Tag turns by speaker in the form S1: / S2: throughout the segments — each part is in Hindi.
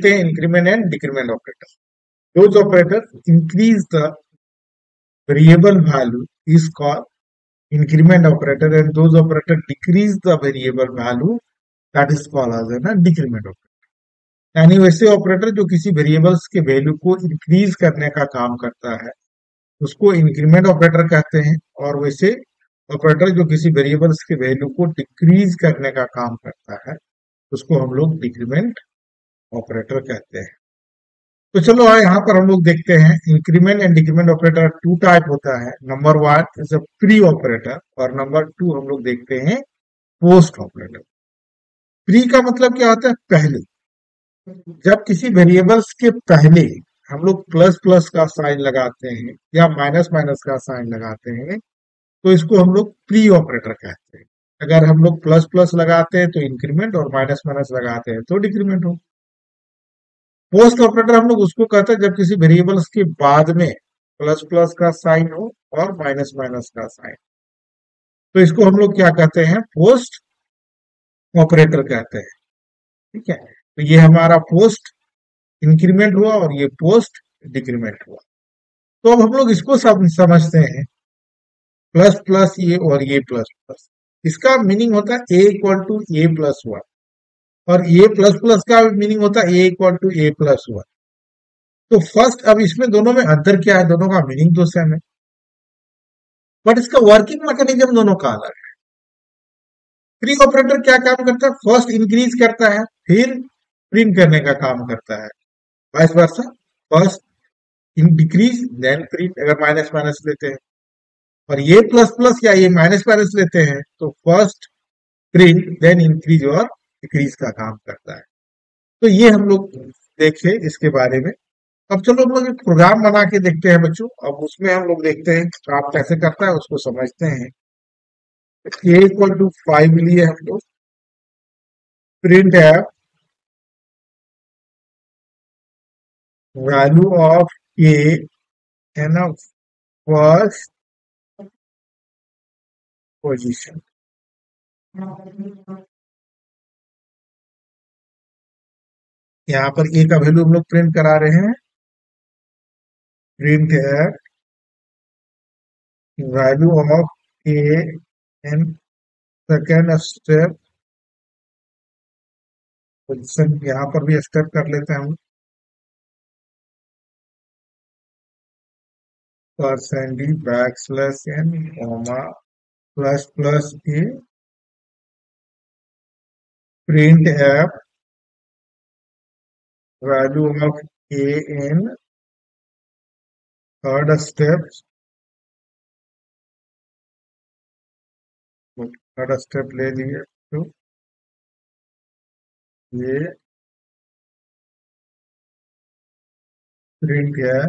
S1: देखते हैं increment and decrement operator. Those operators increase the variable value is called increment operator, and those operator decrease the variable value, that is called as a decrement operator। यानी वैसे ऑपरेटर जो किसी वेरिएबल्स के वैल्यू को इंक्रीज करने का काम करता है उसको इंक्रीमेंट ऑपरेटर कहते हैं, और वैसे ऑपरेटर जो किसी वेरिएबल्स के वैल्यू को डिक्रीज करने का काम करता है उसको हम लोग डिक्रीमेंट ऑपरेटर कहते हैं। तो चलो यहाँ पर हम लोग देखते हैं increment and decrement operator two type होता है। Number one is a pre operator, और नंबर टू हम लोग देखते हैं पोस्ट ऑपरेटर। प्री का मतलब क्या होता है? पहले। जब किसी वेरिएबल्स के पहले हम लोग प्लस प्लस का साइन लगाते हैं या माइनस माइनस का साइन लगाते हैं तो इसको हम लोग प्री ऑपरेटर कहते हैं। अगर हम लोग प्लस प्लस लगाते हैं तो इंक्रीमेंट, और माइनस माइनस लगाते हैं तो डिक्रीमेंट हो। पोस्ट ऑपरेटर हम लोग उसको कहते हैं जब किसी वेरिएबल्स के बाद में प्लस प्लस का साइन हो और माइनस माइनस का साइन, तो इसको हम लोग क्या कहते हैं? पोस्ट ऑपरेटर कहते हैं। ठीक है, तो ये हमारा पोस्ट इंक्रीमेंट हुआ और ये पोस्ट डिक्रीमेंट हुआ। तो अब हम लोग इसको समझते हैं, प्लस प्लस ये और ये प्लस प्लस, इसका मीनिंग होता है a equal to a plus one, और ये प्लस प्लस का मीनिंग होता है a equal to a plus one. तो फर्स्ट, अब इसमें दोनों में अंतर क्या है? दोनों का मीनिंग तो सेम है, बट इसका वर्किंग मैकेनिज्म दोनों का अलग है। प्री ऑपरेटर क्या काम करता है? फर्स्ट इंक्रीज करता है, फिर प्रिंट करने का काम करता है। Vice versa, first decrease then print, अगर माइनस माइनस लेते हैं। और ये प्लस प्लस या ये माइनस माइनस लेते हैं तो फर्स्ट प्रिंट देन इंक्रीज और डिक्रीज का काम करता है। तो ये हम लोग देखे इसके बारे में। अब चलो हम लोग एक प्रोग्राम बना के देखते हैं बच्चों। अब उसमें हम लोग देखते हैं काम कैसे करता है, उसको समझते हैं। ए इक्वल टू 5 लिए हम लोग प्रिंट है value of A N first position. यहाँ पर ए का वैल्यू हम लोग प्रिंट करा रहे हैं। प्रिंट है value of a in second step position. यहाँ पर भी स्टेप कर लेते हैं हम, percent d backslash n comma plus plus a print f value of a in third step. Third step ले लिए तो ये प्रिंट है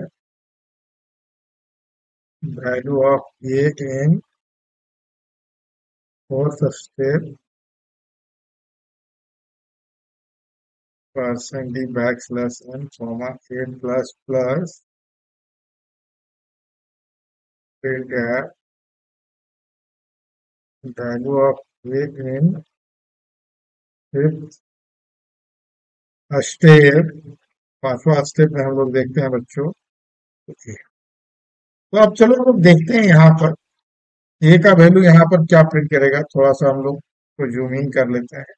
S1: value of a in fourth step percent d backslash n comma a plus plus print है value of a in fifth step. पांचवा स्टेप में हम लोग देखते हैं बच्चों। ओके, तो अब चलो हम लोग देखते हैं यहाँ पर ए का वैल्यू यहाँ पर क्या प्रिंट करेगा। थोड़ा सा हम लोग को जूम इन कर लेते हैं।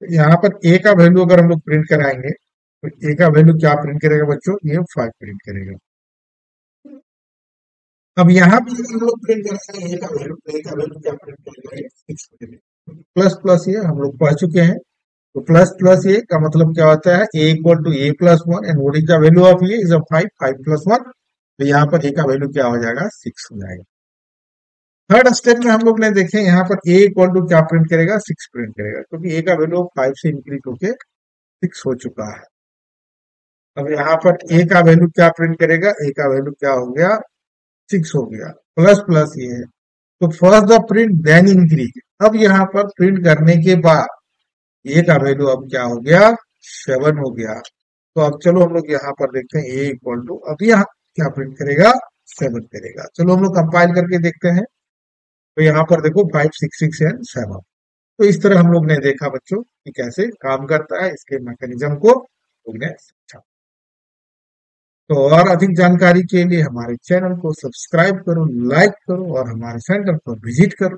S1: तो यहाँ पर ए का वैल्यू अगर हम लोग प्रिंट कराएंगे तो ए का वैल्यू क्या प्रिंट करेगा बच्चों? ये 5 प्रिंट करेगा। अब यहाँ पे हम लोग प्रिंट करेंगे ए का वैल्यू, ए का वैल्यू क्या प्रिंट करेगा? 6 प्लस प्लस ये हम लोग पढ़ चुके हैं। तो प्लस प्लस ए का मतलब क्या होता है? A equal to a plus one, and what is the value of a? Is 5, 5 plus 1। तो यहाँ पर ए का वैल्यू क्या हो जाएगा? 6 हो जाएगा। थर्ड स्टेप में हम लोग ने देखे यहाँ पर ए इक्वल टू क्या प्रिंट करेगा? 6 प्रिंट करेगा, क्योंकि ए का वैल्यू 5 से इंक्रीज होके 6 हो चुका है। अब यहाँ पर ए का वैल्यू क्या प्रिंट करेगा? ए का वैल्यू क्या हो गया? 6 हो गया। प्लस प्लस ये है, तो first the print then increase. अब यहाँ पर प्रिंट करने के बाद ए का वैल्यू अब क्या हो गया? 7 हो गया। तो अब चलो हम लोग यहाँ पर देखते हैं ए इक्वल टू, अब यहाँ क्या प्रिंट करेगा? 7 करेगा। चलो हम लोग कंपाइल करके देखते हैं। तो यहाँ पर देखो 5, 6, 6 एंड 7। तो इस तरह हम लोग ने देखा बच्चों कि कैसे काम करता है, इसके मैकेनिज्म को लोग ने समझा। तो और अधिक जानकारी के लिए हमारे चैनल को सब्सक्राइब करो, लाइक करो और हमारे सेंटर पर विजिट करो।